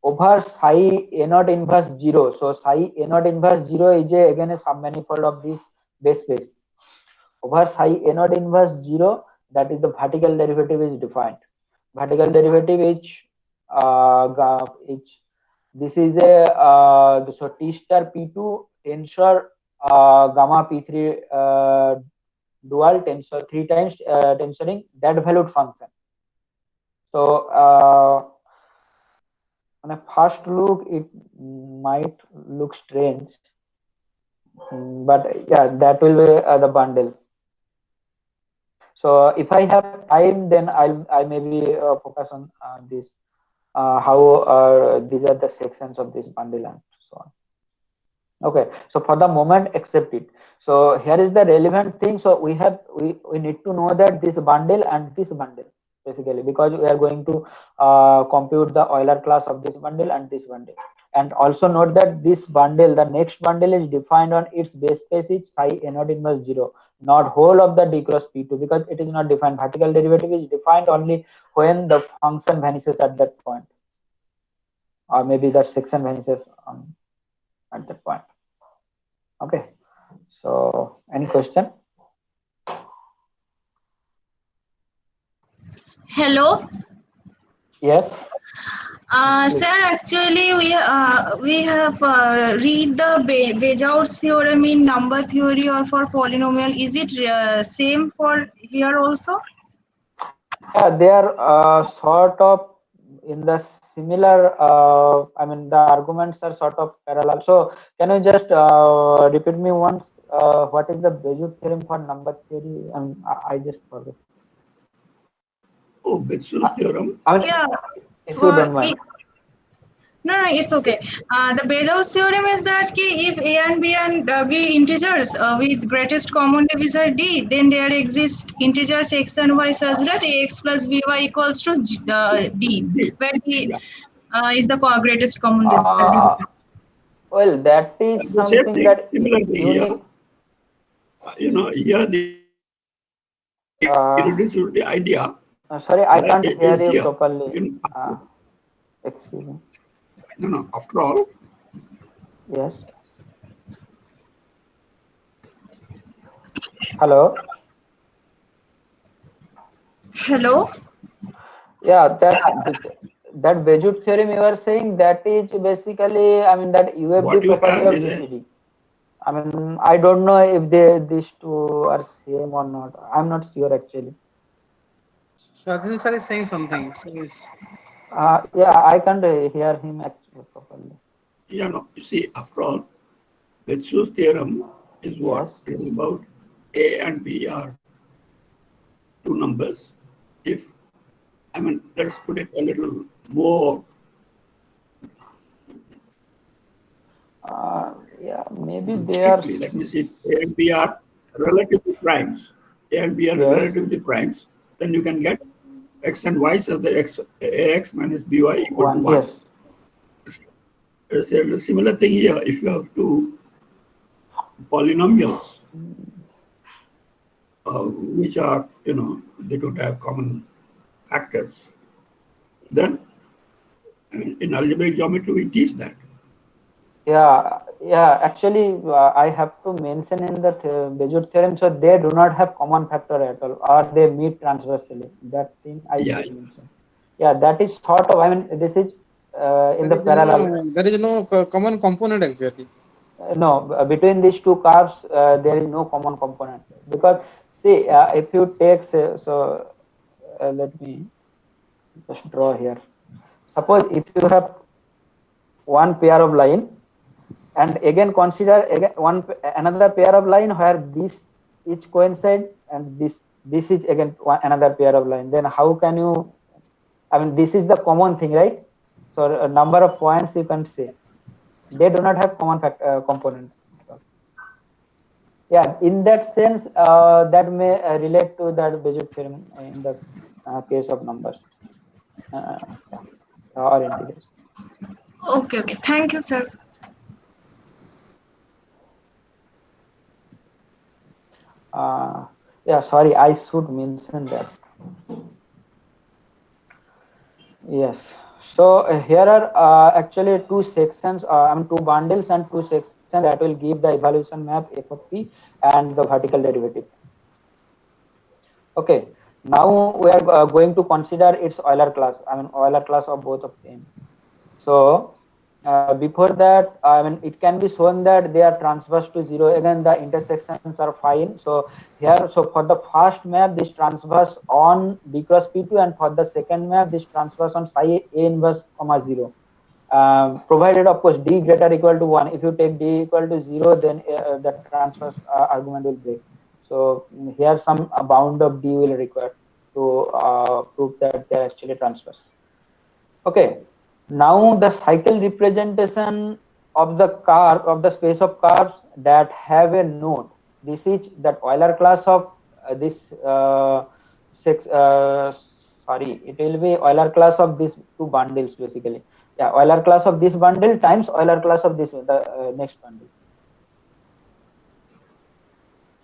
over psi a naught inverse 0. So psi a naught inverse 0 is again a submanifold of this base space. Over psi a naught inverse 0, that is the vertical derivative is defined. Vertical derivative is this is a so T star P2 tensor gamma P3 dual tensor 3 times tensoring that valued function. So on a first look, it might look strange, but yeah, that will be the bundle. So if I have time, then I maybe focus on this how these are the sections of this bundle and so on. Okay, so for the moment, accept it. So here is the relevant thing. So we need to know that this bundle and this bundle basically, because we are going to compute the Euler class of this bundle and this bundle. And also note that this bundle, the next bundle is defined on its base space is psi a naught inverse 0, not whole of the D cross P2, because it is not defined. Vertical derivative is defined only when the function vanishes at that point, or maybe that section vanishes at that point. Okay, so any question? Hello. Yes. Sir, actually, we have read the Bejout's theorem in number theory or for polynomial. Is it same for here also? Yeah, they are sort of in the similar. I mean, the arguments are sort of parallel. So, can you just repeat me once? What is the Bejout theorem for number theory? I just forgot. Oh, Betzel's theorem. I mean, Yeah. if you don't mind. No, it's okay. The Bejout's theorem is that if A and B and B integers with greatest common divisor D, then there exist integers x and y such that ax plus by equals to D, where D Yeah. is the greatest common divisor. Well, that is The same something thing, that similar thing you here. need. Here the irreducibility idea. Sorry, I can't is hear you here. properly. Excuse me. No, after all. Yes. Hello. Hello. Yeah, that Bejout theorem you are saying, that is basically, I mean, that UFD What you property have of is GCD. I mean, I don't know if these two are same or not. I'm not sure actually. Swadhin sir is saying something. So Yeah, I can't hear him actually properly. no. You see, after all, Betzel's theorem is what? Yes. It is about A and B are two numbers. If let's put it a little more. Yeah, maybe they are. Strictly, let me see, if A and B are relatively primes, A and B are Yes. relatively primes, then you can get x and y, so the ax minus by equal to 1. Yes. It's a similar thing here. If you have two polynomials, which are, they don't have common factors, then in algebraic geometry, we teach that. Yeah. Actually, I have to mention in the Bejout theorem, so they do not have common factor at all, or they meet transversely. That thing I should mention. Yeah, that is sort of. I mean, this is in the parallel. there is no common component actually. No, between these two curves, there is no common component, because see, if you take let me just draw here. Suppose if you have one pair of line, and again consider another pair of line where this each coincide and this is again another pair of line, then how can you, I mean, this is the common thing, right? So a number of points you can say. They do not have common component. Yeah, in that sense, that may relate to that Bézier theorem in the case of numbers, yeah, or integers. Okay, okay. Thank you, sir. Yeah, sorry, I should mention that. Yes. So here are actually two sections, I mean two bundles and two sections that will give the evaluation map f of p and the vertical derivative. Okay. Now we are going to consider its Euler class. I mean Euler class of both of them. So before that, I mean, it can be shown that they are transverse to zero. Again, the intersections are fine. So here, so for the first map, this transverse on d cross p2, and for the second map, this transverse on psi a inverse comma 0. Provided, of course, d greater equal to 1. If you take d equal to 0, then the transverse argument will break. So here, some bound of d will require to prove that they are actually transverse. Okay, now the cycle representation of the curve of the space of curves that have a node. This is that Euler class of this six. Sorry, it will be Euler class of these two bundles basically. Yeah, Euler class of this bundle times Euler class of this the next bundle.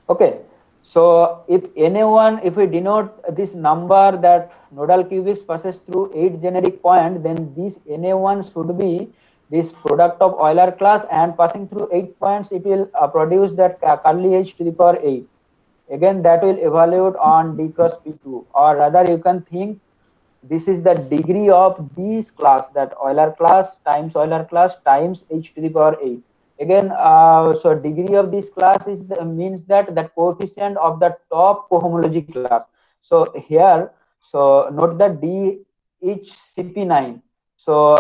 Okay, so if NA1, if we denote this number that nodal cubics passes through 8 generic point, then this NA1 should be this product of Euler class, and passing through 8 points, it will produce that curly h to the power 8. Again, that will evaluate on d cross p2, or rather you can think this is the degree of this class, that Euler class times h to the power 8. Again, so degree of this class is means that the coefficient of the top cohomology class. So here, so note that d each cp9. So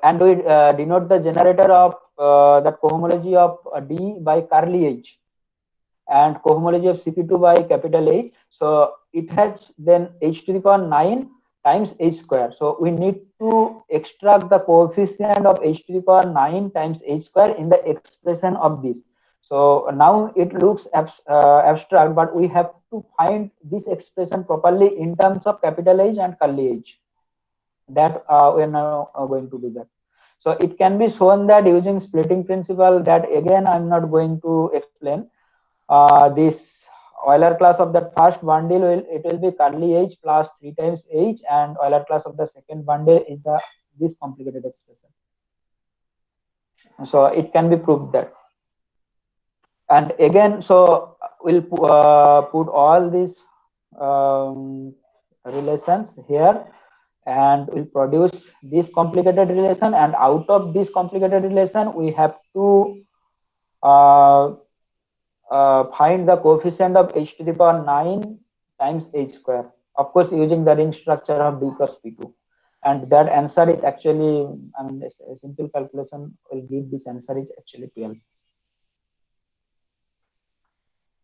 and we denote the generator of that cohomology of d by curly h, and cohomology of cp2 by capital H. So it has then h to the power 9 times h square. So we need to extract the coefficient of h to the power 9 times h square in the expression of this. So now it looks abstract, but we have to find this expression properly in terms of capital H and curly H. That we are now going to do that. So it can be shown that using splitting principle, that again I'm not going to explain. This Euler class of the first bundle will be curly h plus 3 times h, and Euler class of the second bundle is this complicated expression. So it can be proved that. And again, so we'll put all these relations here, and we'll produce this complicated relation, and out of this complicated relation we have to find the coefficient of h to the power 9 times h square, of course using the ring structure of d cross p2, and that answer is actually, I mean, a simple calculation will give this answer is actually 12.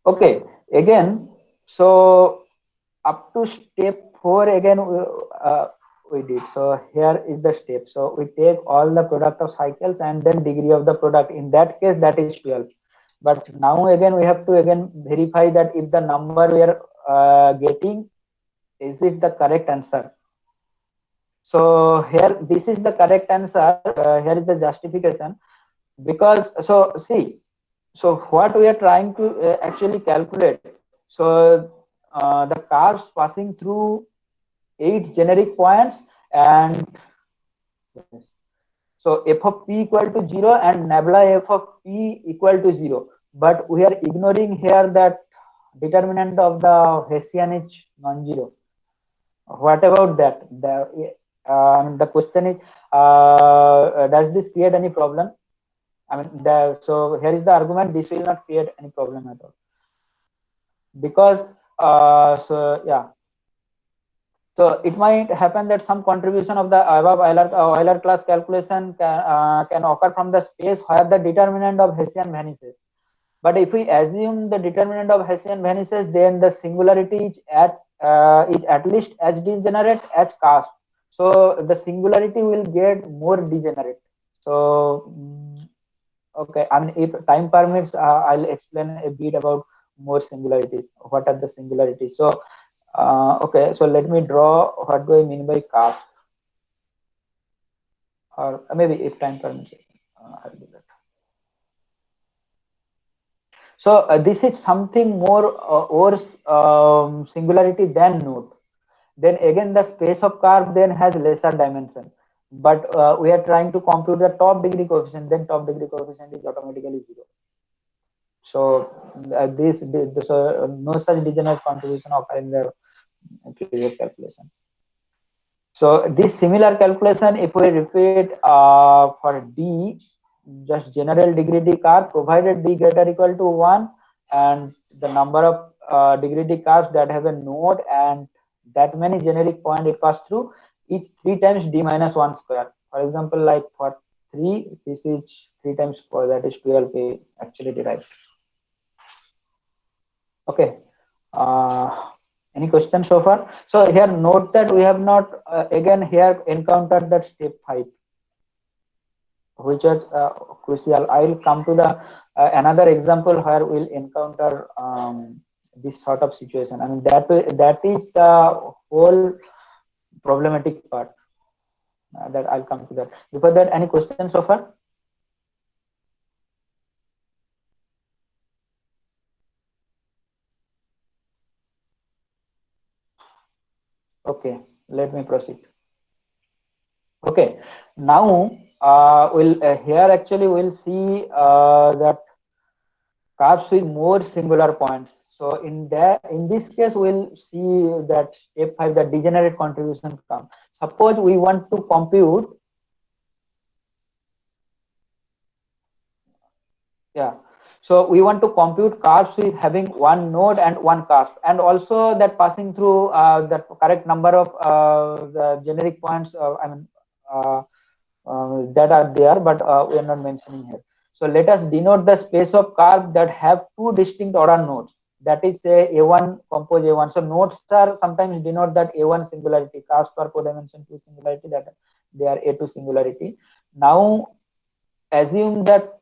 Okay, again, so up to step 4 again we did. So here is the step. So we take all the product of cycles and then degree of the product. In that case, that is 12. But now again we have to again verify that if the number we are getting, is it the correct answer. So here this is the correct answer. Here is the justification, because so see, so what we are trying to actually calculate. So the curves passing through 8 generic points, and so f of p equal to 0 and nabla f of p equal to 0. But we are ignoring here that determinant of the Hessian is non-zero. What about that? The question is, does this create any problem? I mean, so here is the argument: this will not create any problem at all, because so yeah. So it might happen that some contribution of the above Euler class calculation can occur from the space where the determinant of Hessian vanishes. But if we assume the determinant of Hessian vanishes, then the singularity is at least as degenerate as cast. So the singularity will get more degenerate. So Okay, I mean, if time permits, I'll explain a bit about more singularities. What are the singularities? So, okay, so let me draw what do I mean by cast, or maybe if time permits, I'll do that. So this is something more or singularity than node. Then again, the space of curve then has lesser dimension. But we are trying to compute the top degree coefficient. Then top degree coefficient is automatically 0. So no such degenerate contribution occur in the previous calculation. So this similar calculation, if we repeat for D, just general degree D curve, provided D greater or equal to 1, and the number of degree D curves that have a node and that many generic point it passes through, each 3 times D minus 1 square. For example, like for 3, this is 3 times 4, that is 12 we actually derived. Okay. Any questions so far? So here note that we have not again here encountered that step 5, which is crucial. I will come to the another example where we'll encounter this sort of situation. I mean that is the whole problematic part. That I'll come to that. Before that, any questions so far? Okay, let me proceed. Okay, now we'll here actually we'll see that curves with more singular points. So in this case, we'll see that step 5, the degenerate contribution come. Suppose we want to compute, so we want to compute curves with having one node and one cusp, and also that passing through the correct number of the generic points. That are there, but we are not mentioning here. So let us denote the space of curve that have 2 distinct order nodes. That is say A1 compose A1. So nodes are sometimes denote that A1 singularity, cusp or codimension 2 singularity, that they are A2 singularity. Now assume that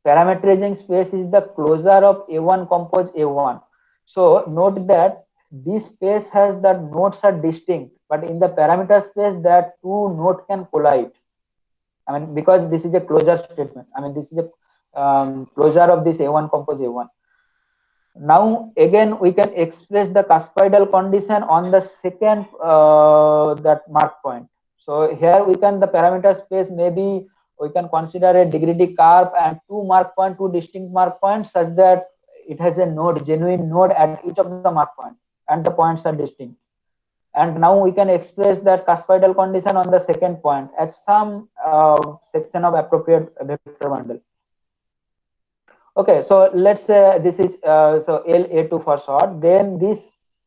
parameterizing space is the closure of A1 compose A1. So note that this space has that nodes are distinct, but in the parameter space that 2 nodes can collide. I mean, because this is a closure statement. I mean, this is a closure of this A1 compose A1. Now, again, we can express the cuspidal condition on the second that mark point. So here we can, the parameter space, maybe we can consider a degree D curve and 2 mark point, 2 distinct mark points, such that it has a node, genuine node at each of the mark point, and the points are distinct. And now we can express that cuspidal condition on the second point at some section of appropriate vector bundle. Okay, so let's say this is so LA2 for short. Then this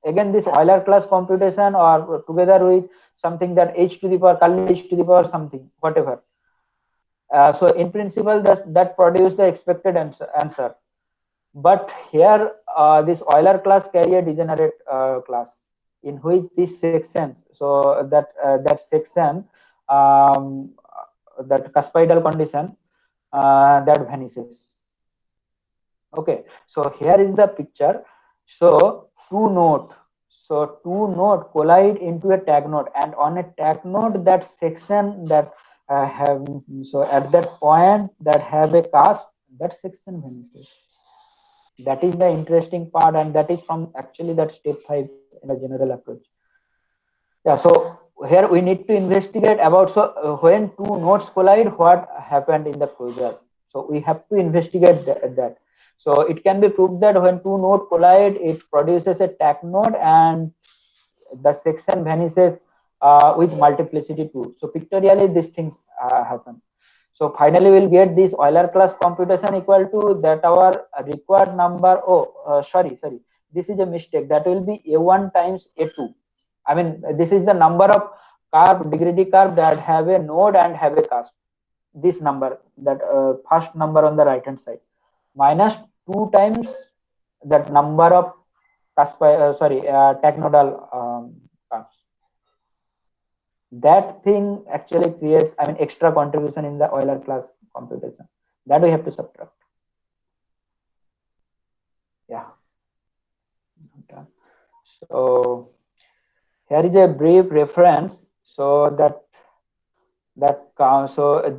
again, this Euler class computation, or together with something that h to the power curly h to the power something, whatever. So in principle, that produce the expected answer. But here this Euler class carry a degenerate class, in which this sections, so that section, that cuspidal condition, that vanishes. Okay, so here is the picture. So two node collide into a tag node, and on a tag node, that section that have, so at that point that have a cusp, that section vanishes. That is the interesting part, and that is from actually that step 5 in a general approach. Yeah, so here we need to investigate about, so when 2 nodes collide, what happened in the closure. So we have to investigate that. So it can be proved that when 2 nodes collide, it produces a tag node, and the section vanishes with multiplicity 2. So pictorially these things happen. So finally we'll get this Euler class computation equal to that our required number. Sorry, this is a mistake. That will be A1 times A2. I mean, this is the number of curve, degree D curve that have a node and have a cusp. This number, that first number on the right hand side, minus 2 times that number of cusp, tag nodal curves. That thing actually creates, I mean, extra contribution in the Euler class computation. That we have to subtract. Yeah. Okay. So here is a brief reference. So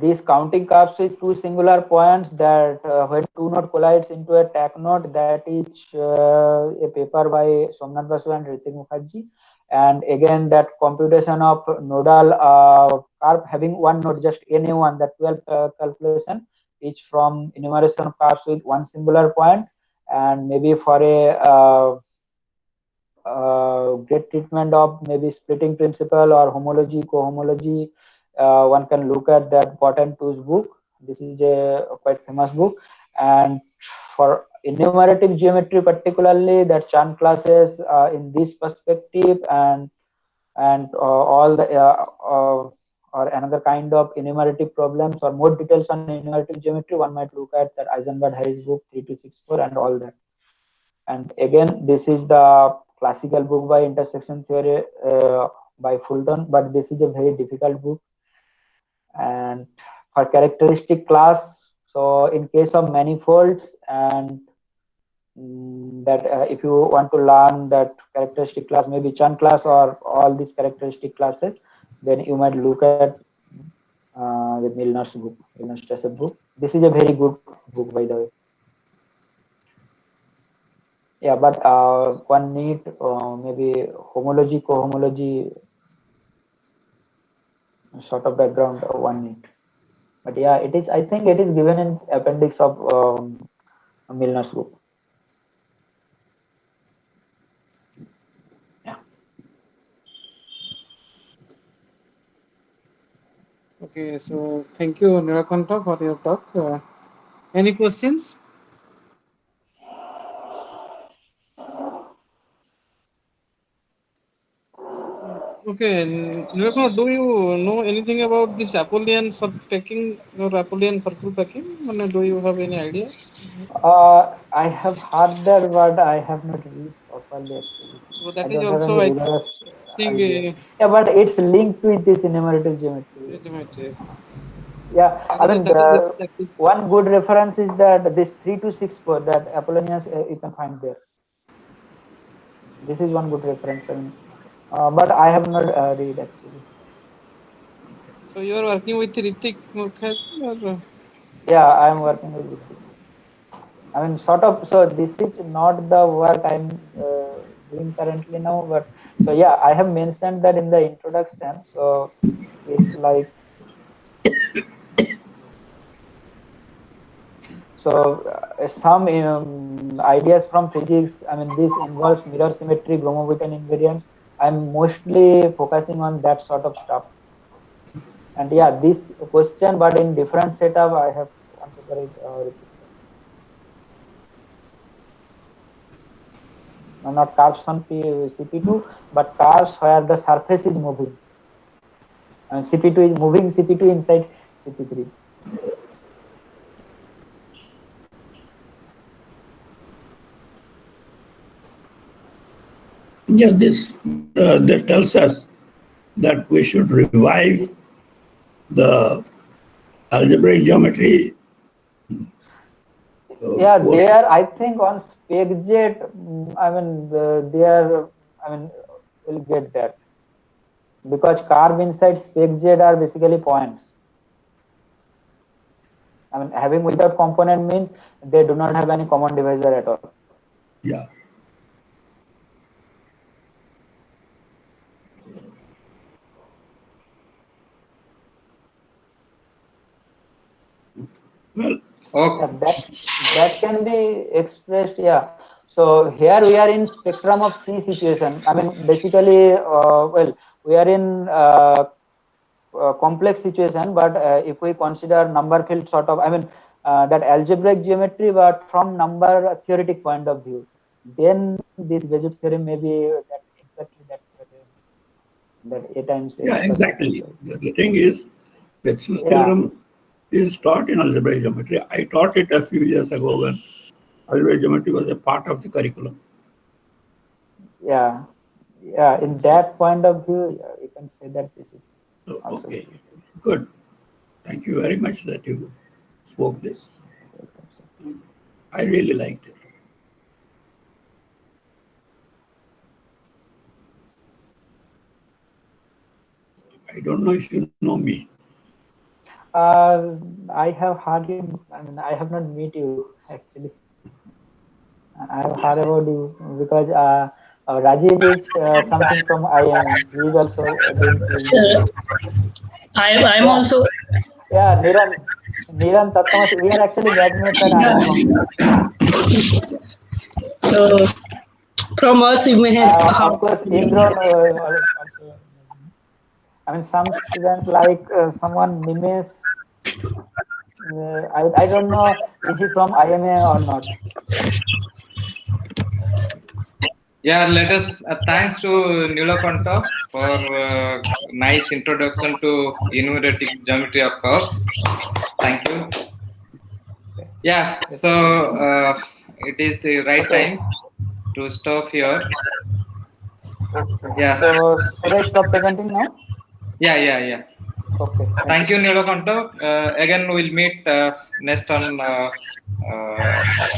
these counting curves with two singular points that when two node collides into a tag node, that is a paper by Somnath Basu and Ritik Mukherjee. And again, that computation of nodal curve having one node, just any one, that 12 calculation, each from enumeration of curves with one singular point, and maybe for a great treatment of maybe splitting principle or homology, cohomology, one can look at that Bott and Too's book. This is a quite famous book. And for enumerative geometry, particularly that Chan classes in this perspective, and all the or another kind of enumerative problems or more details on enumerative geometry, one might look at that Eisenberg Harris book 3264 and all that. And again, this is the classical book by intersection theory by Fulton, but this is a very difficult book. And for characteristic class, so in case of manifolds, and that if you want to learn that characteristic class, maybe Chan class or all these characteristic classes, then you might look at the Milner's book, Milner's book. This is a very good book, by the way. Yeah, but one need maybe homology, cohomology sort of background one need. But yeah, it is. I think it is given in appendix of Milner's book. Yeah. Okay, so thank you, Nirakanta, for your talk. Any questions? Okay, Nirakanta, do you know anything about this Apollonian taking or Apollonian circle packing? Do you have any idea? I have heard that, but I have not read properly actually. So I that is don't have also, any I rigorous think, idea. Yeah, but it's linked with this enumerative geometry. yes. Yeah, I mean, That is exactly. one good reference is that this 3264 that Apollonius you can find there. This is one good reference. I mean, but I have not read actually. So you are working with Ritik Mukherjee or? Yeah, I am working with this. I mean, sort of. So this is not the work I'm doing currently now, but so yeah, I have mentioned that in the introduction. So it's like, so some ideas from physics. I mean, this involves mirror symmetry, Gromov-Witten invariants. I'm mostly focusing on that sort of stuff. And yeah, this question, but in different setup, I have one paper is repetition. No, not curves on CP2, but curves where the surface is moving. And CP2 is moving CP2 inside CP3. Yeah, this tells us that we should revive the algebraic geometry. Yeah, they are. I think on SpecJet. I mean, they are. I mean, we'll get that because curve inside SpecJet are basically points. I mean, having without component means they do not have any common divisor at all. Yeah. Well, Okay. That can be expressed. Yeah. So here we are in spectrum of C situation. I mean, basically, well, we are in complex situation, but if we consider number field sort of, I mean, that algebraic geometry, but from number theoretic point of view, then this Bezout theorem may be that exactly that A times X. yeah, exactly. The thing is, Bezout's Yeah. theorem is taught in algebraic geometry. I taught it a few years ago when algebraic geometry was a part of the curriculum. Yeah. In that point of view, you can say that this is So, also okay, good. Thank you very much that you spoke this. I really liked it. I don't know if you know me. I have heard him. I mean, I have not met you actually. I have heard about you because Rajiv is something from IIM. He is also doing. Sir, I'm also. Yeah, Niran Tattamas. We are actually batchmates at IIM. So from us, you may have. Of course, Indron also. I mean, some students like someone Nimesh. I don't know, is he from IMA or not? Yeah, let us thanks to Nilakanta for nice introduction to enumeratic geometry of curves. Thank you. Yeah, so it is the right time to stop here. Yeah. So should I stop presenting now? Yeah. Okay. Thank you, Nilakanta. Again, we'll meet next on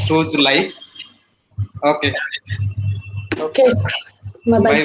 Choose Life. Okay. Okay. Bye bye.